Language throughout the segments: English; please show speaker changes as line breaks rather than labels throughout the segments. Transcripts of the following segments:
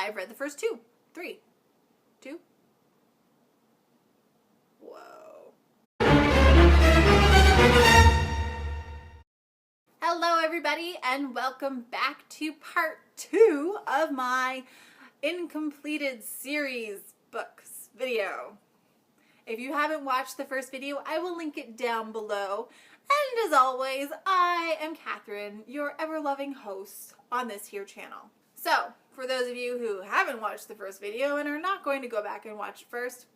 I've read the first two. Three. Two? Whoa. Hello everybody and welcome back to part 2 of my Uncompleted series books video. If you haven't watched the first video, I will link it down below. And as always, I am Catherine, your ever-loving host on this here channel. So, for those of you who haven't watched the first video and are not going to go back and watch it first,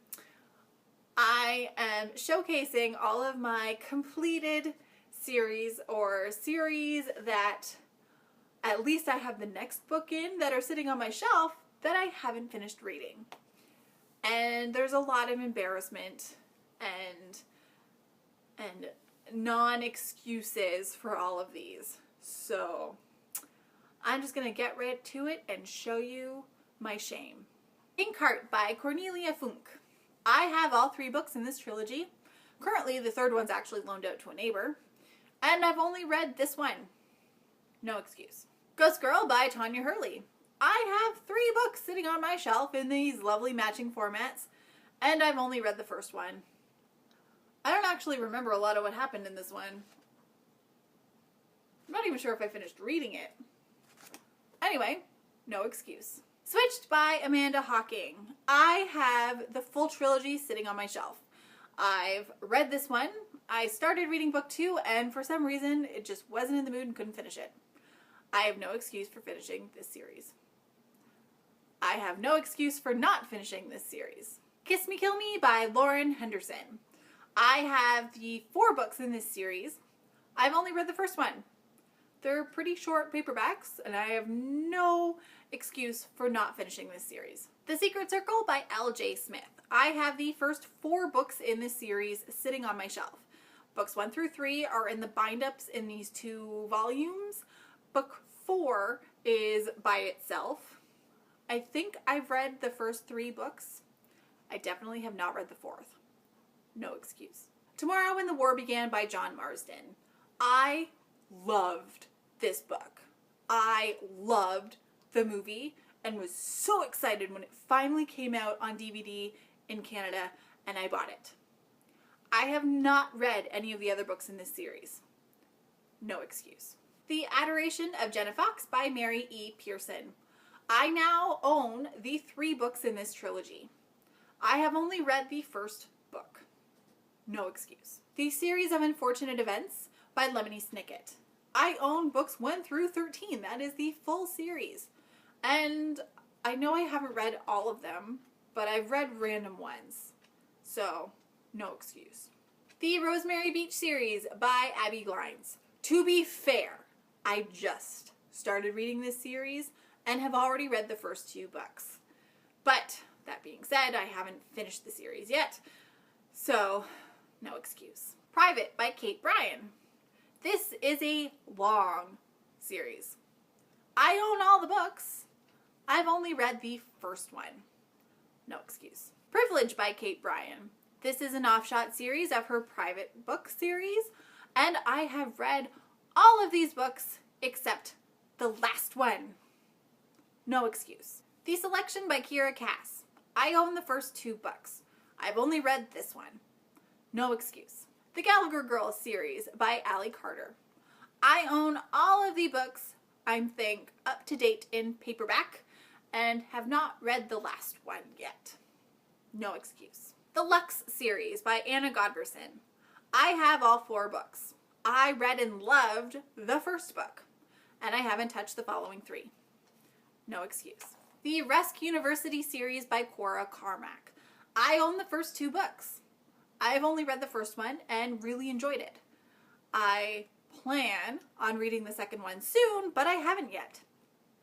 I am showcasing all of my completed series or series that at least I have the next book in that are sitting on my shelf that I haven't finished reading. And there's a lot of embarrassment and non-excuses for all of these. So I'm just gonna get right to it and show you my shame. Inkheart by Cornelia Funk. I have all 3 books in this trilogy. Currently the third one's actually loaned out to a neighbor. And I've only read this one. No excuse. Ghost Girl by Tanya Hurley. I have 3 books sitting on my shelf in these lovely matching formats, and I've only read the first one. I don't actually remember a lot of what happened in this one. I'm not even sure if I finished reading it. Anyway, no excuse. Switched by Amanda Hawking. I have the full trilogy sitting on my shelf. I've read this one. I started reading book 2, and for some reason, it just wasn't in the mood and couldn't finish it. I have no excuse for finishing this series. I have no excuse for not finishing this series. Kiss Me Kill Me by Lauren Henderson. I have the 4 books in this series. I've only read the first one. They're pretty short paperbacks, and I have no excuse for not finishing this series. The Secret Circle by L.J. Smith. I have the first 4 books in this series sitting on my shelf. Books 1 through 3 are in the bind-ups in these 2 volumes. Book 4 is by itself. I think I've read the first 3 books. I definitely have not read the 4th. No excuse. Tomorrow When the War Began by John Marsden. I loved this book. I loved the movie and was so excited when it finally came out on DVD in Canada, and I bought it. I have not read any of the other books in this series. No excuse. The Adoration of Jenna Fox by Mary E. Pearson. I now own the 3 books in this trilogy. I have only read the first book. No excuse. The Series of Unfortunate Events by Lemony Snicket. I own books 1 through 13. That is the full series. And I know I haven't read all of them, but I've read random ones. So, no excuse. The Rosemary Beach series by Abby Glines. To be fair, I just started reading this series and have already read the first 2 books. But, that being said, I haven't finished the series yet. So, no excuse. Private by Kate Bryan. This is a long series. I own all the books. I've only read the first one. No excuse. Privilege by Kate Bryan. This is an offshot series of her private book series, and I have read all of these books except the last one. No excuse. The Selection by Kiera Cass. I own the first 2 books. I've only read this one. No excuse. The Gallagher Girls series by Allie Carter. I own all of the books, I think, up to date in paperback, and have not read the last one yet. No excuse. The Lux series by Anna Godberson. I have all 4 books. I read and loved the first book, and I haven't touched the following 3. No excuse. The Resk University series by Cora Carmack. I own the first 2 books. I've only read the first one and really enjoyed it. I plan on reading the second one soon, but I haven't yet.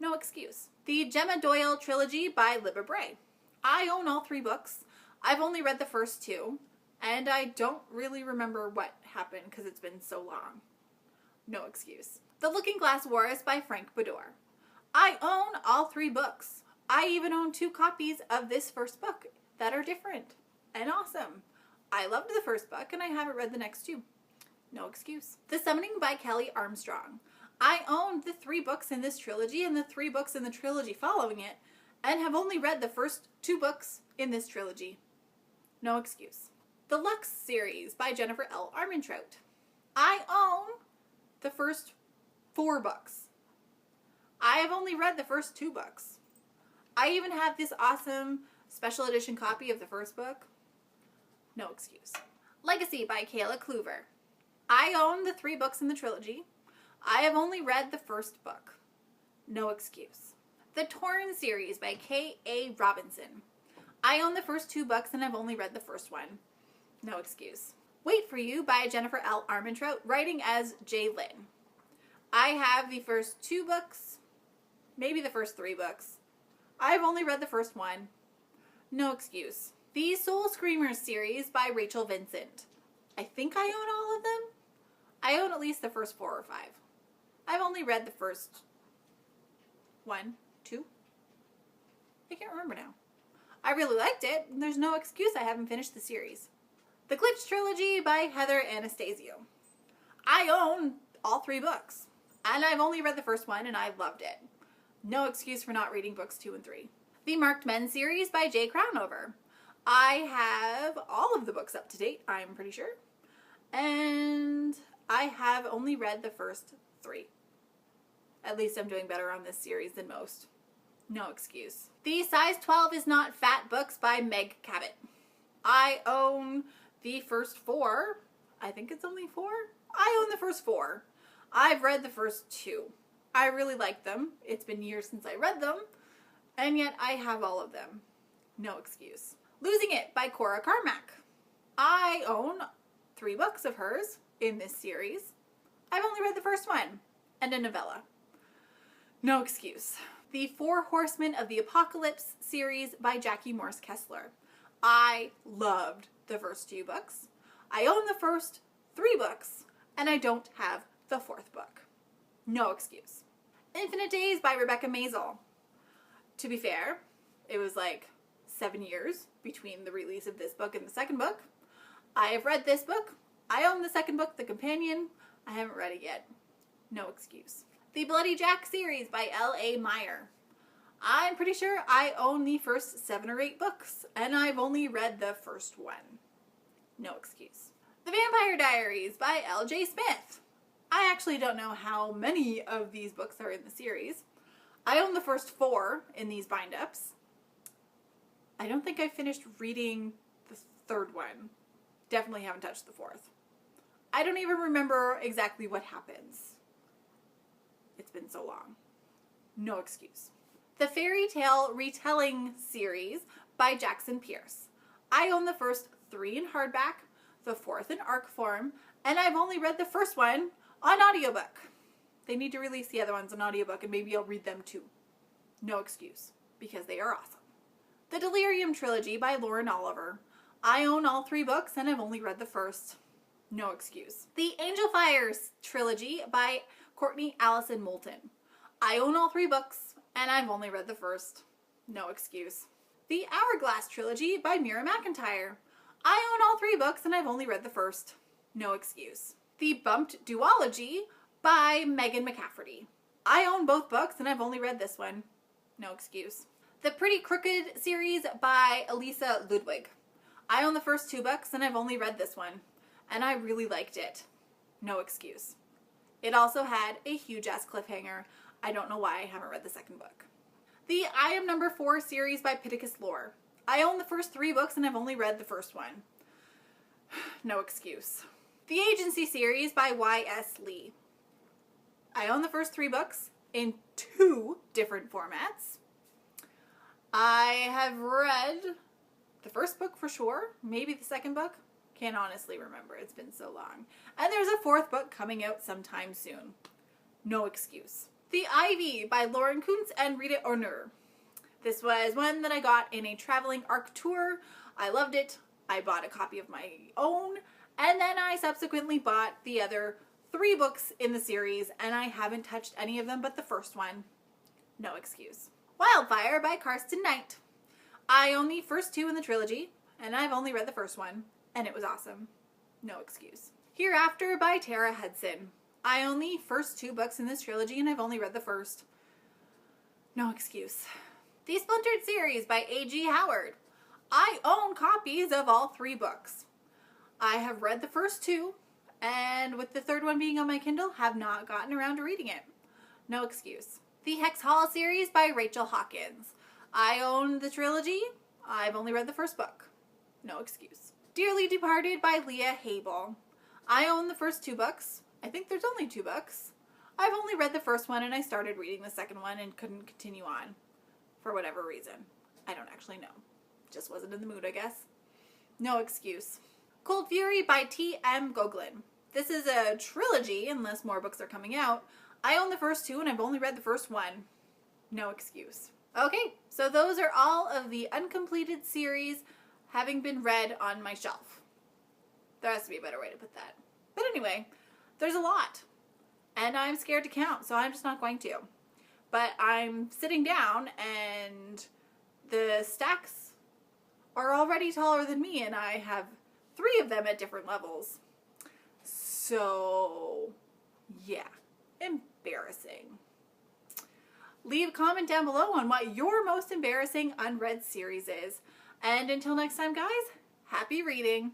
No excuse. The Gemma Doyle trilogy by Libba Bray. I own all 3 books. I've only read the first 2, and I don't really remember what happened because it's been so long. No excuse. The Looking Glass Walrus by Frank Bador. I own all 3 books. I even own 2 copies of this first book that are different and awesome. I loved the first book and I haven't read the next 2. No excuse. The Summoning by Kelly Armstrong. I own the 3 books in this trilogy and the 3 books in the trilogy following it, and have only read the first 2 books in this trilogy. No excuse. The Lux series by Jennifer L. Armentrout. I own the first 4 books. I have only read the first 2 books. I even have this awesome special edition copy of the first book. No excuse. Legacy by Kayla Kluver. I own the 3 books in the trilogy. I have only read the first book. No excuse. The Torn series by K.A. Robinson. I own the first 2 books and I've only read the first one. No excuse. Wait for You by Jennifer L. Armentrout, writing as J. Lynn. I have the first 2 books, maybe the first 3 books. I've only read the first one. No excuse. The Soul Screamers series by Rachel Vincent. I think I own all of them. I own at least the first 4 or 5. I've only read the first 1, 2. I can't remember now. I really liked it, and there's no excuse I haven't finished the series. The Glitch trilogy by Heather Anastasio. I own all 3 books, and I've only read the first one, and I loved it. No excuse for not reading books 2 and 3. The Marked Men series by Jay Crownover. I have all of the books up to date, I'm pretty sure, and I have only read the first 3. At least I'm doing better on this series than most. No excuse. The Size 12 is Not Fat books by Meg Cabot. I own the first 4. I think it's only 4. I own the first 4. I've read the first 2. I really like them. It's been years since I read them, and yet I have all of them. No excuse. Losing It by Cora Carmack. I own 3 books of hers in this series. I've only read the first one, and a novella. No excuse. The 4 Horsemen of the Apocalypse series by Jackie Morse Kessler. I loved the first 2 books. I own the first 3 books, and I don't have the 4th book. No excuse. Infinite Days by Rebecca Maisel. To be fair, it was like 7 years between the release of this book and the second book. I have read this book. I own the second book, The Companion. I haven't read it yet. No excuse. The Bloody Jack series by L.A. Meyer. I'm pretty sure I own the first 7 or 8 books, and I've only read the first one. No excuse. The Vampire Diaries by L.J. Smith. I actually don't know how many of these books are in the series. I own the first 4 in these bind-ups. I don't think I finished reading the 3rd one. Definitely haven't touched the 4th. I don't even remember exactly what happens. It's been so long. No excuse. The Fairy Tale Retelling series by Jackson Pierce. I own the first 3 in hardback, the 4th in ARC form, and I've only read the first one on audiobook. They need to release the other ones on audiobook, and maybe I'll read them too. No excuse, because they are awesome. The Delirium trilogy by Lauren Oliver. I own all 3 books, and I've only read the first. No excuse. The Angel Fires trilogy by Courtney Allison Moulton. I own all 3 books, and I've only read the first. No excuse. The Hourglass trilogy by Mira McIntyre. I own all 3 books, and I've only read the first. No excuse. The Bumped Duology by Megan McCafferty. I own both books, and I've only read this one. No excuse. The Pretty Crooked series by Elisa Ludwig. I own the first 2 books, and I've only read this one, and I really liked it. No excuse. It also had a huge-ass cliffhanger. I don't know why I haven't read the second book. The I Am Number 4 series by Pittacus Lore. I own the first 3 books, and I've only read the first one. No excuse. The Agency series by Y.S. Lee. I own the first 3 books in 2 different formats. I have read the first book for sure, maybe the second book. Can't honestly remember, it's been so long. And there's a 4th book coming out sometime soon. No excuse. The Ivy by Lauren Kuntz and Rita Orner. This was one that I got in a traveling ARC tour. I loved it. I bought a copy of my own, and then I subsequently bought the other 3 books in the series, and I haven't touched any of them but the first one. No excuse. Wildfire by Karsten Knight. I own the first 2 in the trilogy, and I've only read the first one, and it was awesome. No excuse. Hereafter by Tara Hudson. I own the first 2 books in this trilogy, and I've only read the first. No excuse. The Splintered series by A.G. Howard. I own copies of all 3 books. I have read the first 2, and with the 3rd one being on my Kindle, have not gotten around to reading it. No excuse. The Hex Hall series by Rachel Hawkins. I own the trilogy. I've only read the 1st book. No excuse. Dearly Departed by Leah Habel. I own the first 2 books. I think there's only 2 books. I've only read the 1st one and I started reading the 2nd one and couldn't continue on for whatever reason. I don't actually know. Just wasn't in the mood, I guess. No excuse. Cold Fury by T.M. Goglin. This is a trilogy unless more books are coming out. I own the first 2 and I've only read the first one. No excuse. Okay, so those are all of the Uncompleted series having been read on my shelf. There has to be a better way to put that. But anyway, there's a lot. And I'm scared to count, so I'm just not going to. But I'm sitting down and the stacks are already taller than me and I have 3 of them at different levels. So, yeah, embarrassing. Leave a comment down below on what your most embarrassing unread series is. And until next time, guys, happy reading.